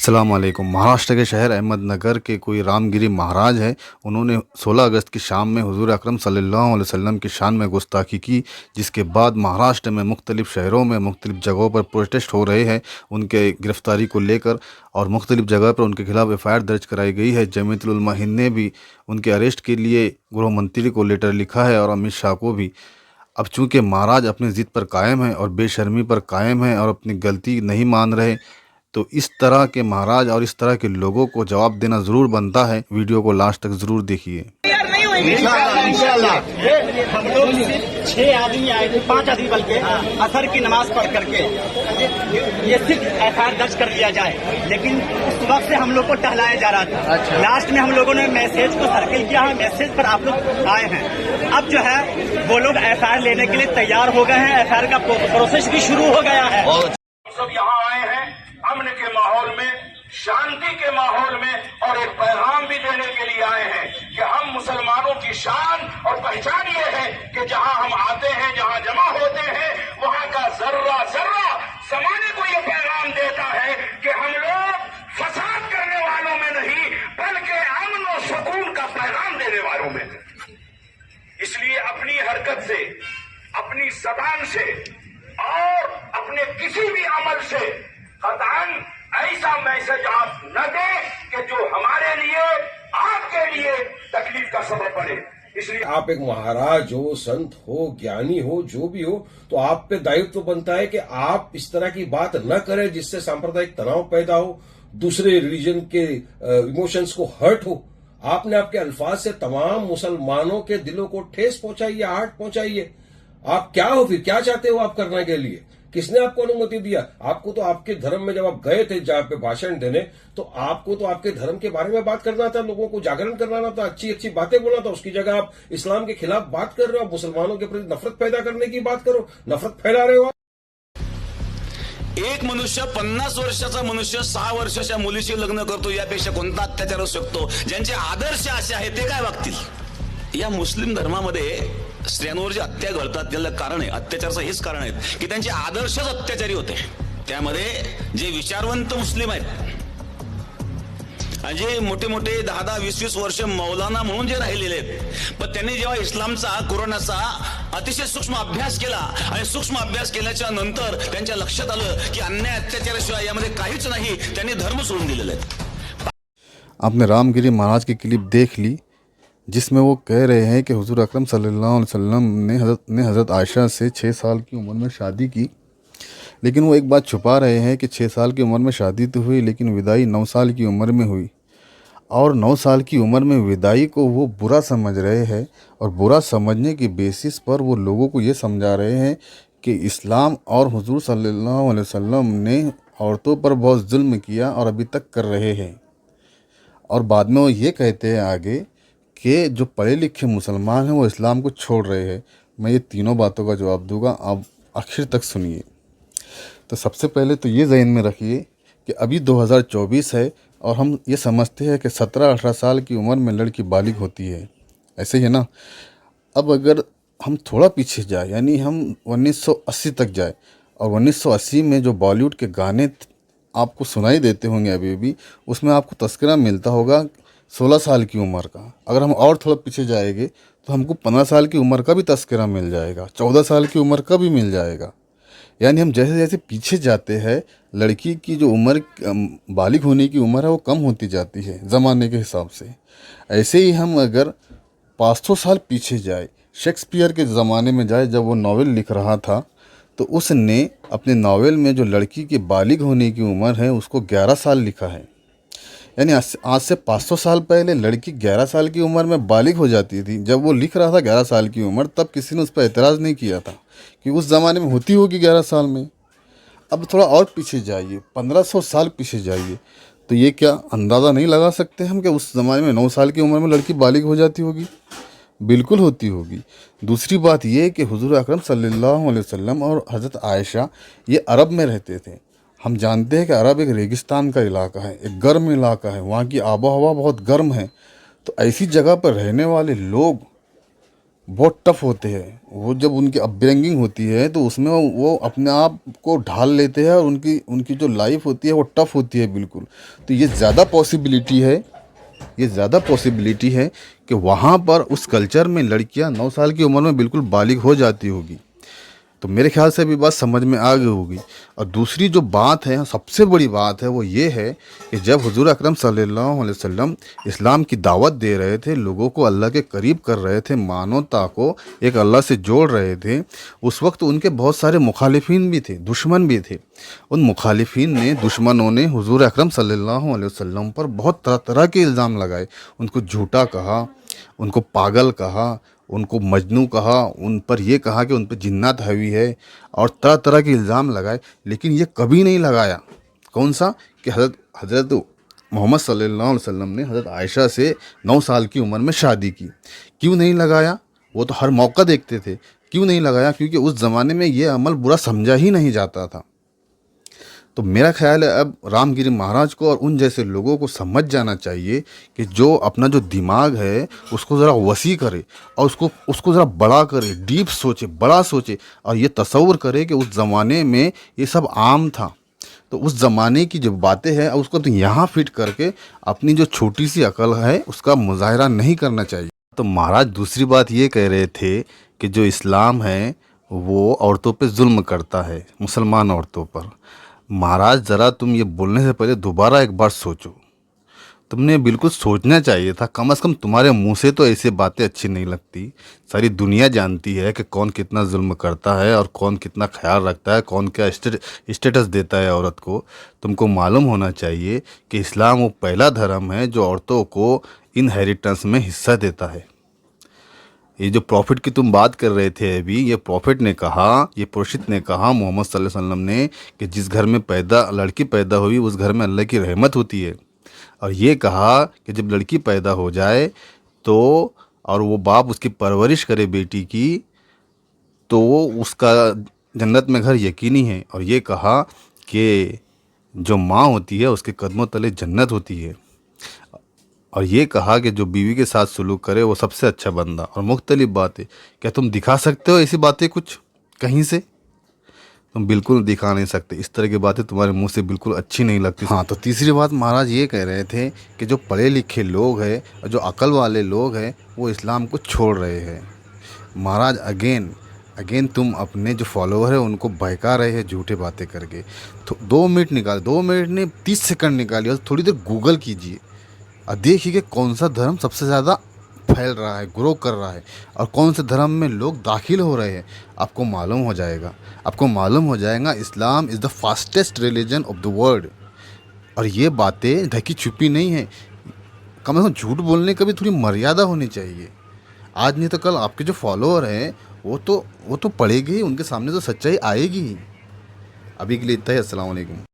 अस्सलाम वालेकुम। महाराष्ट्र के शहर अहमदनगर के कोई रामगिरी महाराज है। उन्होंने 16 अगस्त की शाम में हुजूर अकरम सल्लल्लाहु अलैहि वसल्लम की शान में गुस्ताखी की, जिसके बाद महाराष्ट्र में मुख्तलिफ़ शहरों में मुख्तलिफ़ जगहों पर प्रोटेस्ट हो रहे हैं उनके गिरफ़्तारी को लेकर, और मुख्तलिफ़ जगह पर उनके खिलाफ़ एफ़आईआर दर्ज कराई गई है। जमीयतुल उलमा हिंद ने भी उनके अरेस्ट के लिए गृह मंत्री को लेटर लिखा है और अमित शाह को भी। अब चूँकि महाराज अपनी ज़िद पर कायम हैं और बेशर्मी पर कायम हैं और अपनी गलती नहीं मान रहे, तो इस तरह के महाराज और इस तरह के लोगों को जवाब देना ज़रूर बनता है। वीडियो को लास्ट तक ज़रूर देखिए। इंशाअल्लाह हम लोग 6 आदमी आए थे, 5 आदमी बल्कि असर की नमाज पढ़ करके ये सिर्फ एफआईआर दर्ज कर लिया जाए, लेकिन उस वक्त से हम लोग को टहलाया जा रहा था। अच्छा। लास्ट में हम लोगों ने मैसेज को सर्किल किया है, मैसेज पर आप लोग आए हैं। अब जो है वो लोग एफआईआर लेने के लिए तैयार हो गए हैं, एफआईआर का प्रोसेस भी शुरू हो गया है। सब यहाँ आए हैं अमन के माहौल में, शांति के माहौल में, और एक पैगाम भी देने के लिए आए हैं कि हम मुसलमानों की शान और पहचान ये है कि जहां हम आते हैं, जहां जमा होते हैं, वहां का जर्रा जर्रा समाने को ये पैगाम देता है कि हम लोग फसाद करने वालों में नहीं, बल्कि अमन और सुकून का पैगाम देने वालों में। इसलिए अपनी हरकत से, अपनी जबान से और अपने किसी भी अमल से कतई ऐसा मैसेज आप न दें कि जो हमारे लिए, आपके लिए तकलीफ का सबब बने। इसलिए आप एक महाराज हो, संत हो, ज्ञानी हो, जो भी हो, तो आप पे दायित्व तो बनता है कि आप इस तरह की बात न करें जिससे सांप्रदायिक तनाव पैदा हो, दूसरे रिलीजन के इमोशंस को हर्ट हो। आपने आपके अल्फाज से तमाम मुसलमानों के दिलों को ठेस पहुंचाई है, आहट पहुंचाई है। आप क्या हो, फिर क्या चाहते हो आप करने के लिए? किसने आपको अनुमति दिया? आपको तो आपके धर्म में जब आप गए थे जहां पे भाषण देने, तो आपको तो आपके धर्म के बारे में बात करना था, लोगों को जागरण करवाना था, अच्छी अच्छी बातें बोलना था। उसकी जगह आप इस्लाम के खिलाफ बात कर रहे हो, मुसलमानों के प्रति नफरत पैदा करने की बात करो, नफरत फैला रहे हो आप। एक मनुष्य 50 वर्षाचा मनुष्य 6 वर्षाच्या मुलीशी लग्न करतो, यापेक्षा कोणता अत्याचार असू शकतो? ज्यांचे आदर्श असे आहेत ते काय वागतील? या मुस्लिम धर्मामध्ये स्त्रियांवर जे हत्या घडतात त्याला कारण आहे, अत्याचाराचं हेच कारण आहे की त्यांचे आदर्शच अत्याचारी होते। त्यामध्ये जे विचारवंत मुस्लिम आहेत आणि जे मोठे मोठे 10-10, 20-20 वर्ष मौलाना म्हणून जे राहिलेले आहेत, पण त्यांनी जेव्हा इस्लामचा, कुराणाचा अतिशय सूक्ष्म अभ्यास केला आणि सूक्ष्म अभ्यास केल्याच्या नंतर त्यांच्या लक्षात आलं की अन्याय अत्याचाराशिवाय यामध्ये काहीच नाही, त्यांनी धर्म सोडून दिलेले आहेत। आपने रामगिरी महाराज की क्लिप देख ली, जिसमें वो कह रहे हैं कि हुजूर अकरम सल्लल्लाहु अलैहि वसल्लम ने हज़रत आयशा से 6 साल की उम्र में शादी की, लेकिन वो एक बात छुपा रहे हैं कि 6 साल की उम्र में शादी तो हुई, लेकिन विदाई 9 साल की उम्र में हुई, और 9 साल की उम्र में विदाई को वो बुरा समझ रहे हैं, और बुरा समझने की बेसिस पर वो लोगों को ये समझा रहे हैं कि इस्लाम और हुजूर सल्लल्लाहु अलैहि वसल्लम ने औरतों पर बहुत जुल्म किया और अभी तक कर रहे हैं। और बाद में वो ये कहते हैं आगे कि जो पढ़े लिखे मुसलमान हैं वो इस्लाम को छोड़ रहे हैं। मैं ये तीनों बातों का जवाब दूंगा, आप आखिर तक सुनिए। तो सबसे पहले तो ये ज़हन में रखिए कि अभी 2024 है और हम ये समझते हैं कि 17-18 साल की उम्र में लड़की बालिग होती है, ऐसे ही है ना। अब अगर हम थोड़ा पीछे जाए, यानी हम 1980 तक जाए, और 1980 में जो बॉलीवुड के गाने आपको सुनाई देते होंगे अभी भी, उसमें आपको तस्करा मिलता होगा 16 साल की उम्र का। अगर हम और थोड़ा पीछे जाएंगे तो हमको 15 साल की उम्र का भी तस्करा मिल जाएगा, 14 साल की उम्र का भी मिल जाएगा। यानी हम जैसे जैसे पीछे जाते हैं, लड़की की जो उम्र, बालिग होने की उम्र है, वो कम होती जाती है ज़माने के हिसाब से। ऐसे ही हम अगर 500 साल पीछे जाए, शेक्सपियर के ज़माने में जाए, जब वो नावल लिख रहा था, तो उसने अपने नावल में जो लड़की की बालिग होने की उम्र है उसको 11 साल लिखा है। यानी आज से 500 साल पहले लड़की 11 साल की उम्र में बालिग हो जाती थी। जब वो लिख रहा था 11 साल की उम्र, तब किसी ने उस पर एतराज़ नहीं किया था कि उस ज़माने में होती होगी 11 साल में। अब थोड़ा और पीछे जाइए, 1500 साल पीछे जाइए, तो ये क्या अंदाज़ा नहीं लगा सकते हम कि उस ज़माने में 9 साल की उम्र में लड़की बालिग हो जाती होगी? बिल्कुल होती होगी। दूसरी बात ये कि हुजूर अकरम सल्लल्लाहु अलैहि वसल्लम और हज़रत आयशा ये अरब में रहते थे। हम जानते हैं कि अरब एक रेगिस्तान का इलाका है, एक गर्म इलाका है, वहाँ की आबो हवा बहुत गर्म है। तो ऐसी जगह पर रहने वाले लोग बहुत टफ होते हैं। वो जब उनकी अपब्रिंगिंग होती है तो उसमें वो अपने आप को ढाल लेते हैं और उनकी उनकी जो लाइफ होती है वो टफ होती है बिल्कुल। तो ये ज़्यादा पॉसिबिलिटी है कि वहाँ पर उस कल्चर में लड़कियाँ 9 साल की उम्र में बिल्कुल बालिग हो जाती होगी। तो मेरे ख्याल से अभी बात समझ में आ गई होगी। और दूसरी जो बात है, सबसे बड़ी बात है, वो ये है कि जब हुजूर अकरम सल्लल्लाहु अलैहि वसल्लम इस्लाम की दावत दे रहे थे, लोगों को अल्लाह के करीब कर रहे थे, मानवता को एक अल्लाह से जोड़ रहे थे, उस वक्त उनके बहुत सारे मुखालिफिन भी थे, दुश्मन भी थे। उन मुखालिफिन ने, दुश्मनों ने हुजूर अकरम सल्लल्लाहु अलैहि वसल्लम पर बहुत तरह तरह के इल्ज़ाम लगाए। उनको झूठा कहा, उनको पागल कहा, उनको मजनू कहा, उन पर ये कहा कि उन पर जिन्नात हावी है, और तरह तरह के इल्ज़ाम लगाए। लेकिन ये कभी नहीं लगाया कौन सा कि हज़रत मोहम्मद सल्लल्लाहु अलैहि वसल्लम ने हज़रत आयशा से 9 साल की उम्र में शादी की। क्यों नहीं लगाया? वो तो हर मौका देखते थे। क्यों नहीं लगाया? क्योंकि उस ज़माने में ये अमल बुरा समझा ही नहीं जाता था। तो मेरा ख्याल है अब रामगिरी महाराज को और उन जैसे लोगों को समझ जाना चाहिए कि जो अपना जो दिमाग है उसको ज़रा वसी करे और उसको ज़रा बड़ा करे, डीप सोचे, बड़ा सोचे, और ये तसव्वुर करे कि उस ज़माने में ये सब आम था। तो उस ज़माने की जो बातें हैं उसको तो यहाँ फिट करके अपनी जो छोटी सी अकल है उसका मुजाहरा नहीं करना चाहिए। तो महाराज दूसरी बात ये कह रहे थे कि जो इस्लाम है वो औरतों पे जुल्म करता है, मुसलमान औरतों पर। महाराज ज़रा तुम ये बोलने से पहले दोबारा एक बार सोचो। तुमने बिल्कुल सोचना चाहिए था। कम से कम तुम्हारे मुंह से तो ऐसी बातें अच्छी नहीं लगती। सारी दुनिया जानती है कि कौन कितना जुल्म करता है और कौन कितना ख्याल रखता है, कौन क्या स्टेटस देता है औरत को। तुमको मालूम होना चाहिए कि इस्लाम वो पहला धर्म है जो औरतों को इनहेरिटेंस में हिस्सा देता है। ये जो प्रॉफिट की तुम बात कर रहे थे अभी, ये प्रॉफिट ने कहा, ये पुरुषित ने कहा मोहम्मद सल्लल्लाहु अलैहि वसल्लम ने कि जिस घर में लड़की पैदा हुई उस घर में अल्लाह की रहमत होती है। और ये कहा कि जब लड़की पैदा हो जाए तो और वो बाप उसकी परवरिश करे बेटी की, तो उसका जन्नत में घर यकीनी है। और ये कहा कि जो माँ होती है उसके कदमों तले जन्नत होती है। और ये कहा कि जो बीवी के साथ सुलूक करे वो सबसे अच्छा बंदा। और मुख्तलिफ बातें, क्या तुम दिखा सकते हो ऐसी बातें कुछ कहीं से? तुम बिल्कुल दिखा नहीं सकते। इस तरह की बातें तुम्हारे मुंह से बिल्कुल अच्छी नहीं लगती। हाँ, तो तीसरी बात महाराज ये कह रहे थे कि जो पढ़े लिखे लोग हैं और जो अकल वाले लोग हैं वो इस्लाम को छोड़ रहे हैं। महाराज अगेन तुम अपने जो फॉलोअर है उनको बहका रहे हैं झूठे बातें करके। तो 2 मिनट निकाल, 2 मिनट ने 30 सेकंड निकालिए और थोड़ी देर गूगल कीजिए और देखिए कि कौन सा धर्म सबसे ज़्यादा फैल रहा है, ग्रो कर रहा है, और कौन से धर्म में लोग दाखिल हो रहे हैं। आपको मालूम हो जाएगा Islam is the fastest religion of the world. और ये बातें ढकी छुपी नहीं है। कम से कम झूठ बोलने का भी थोड़ी मर्यादा होनी चाहिए। आज नहीं तो कल आपके जो फॉलोअर हैं वो तो पढ़ेंगे ही, उनके सामने तो सच्चाई आएगी ही। अभी के लिए इतना ही। अस्सलाम वालेकुम।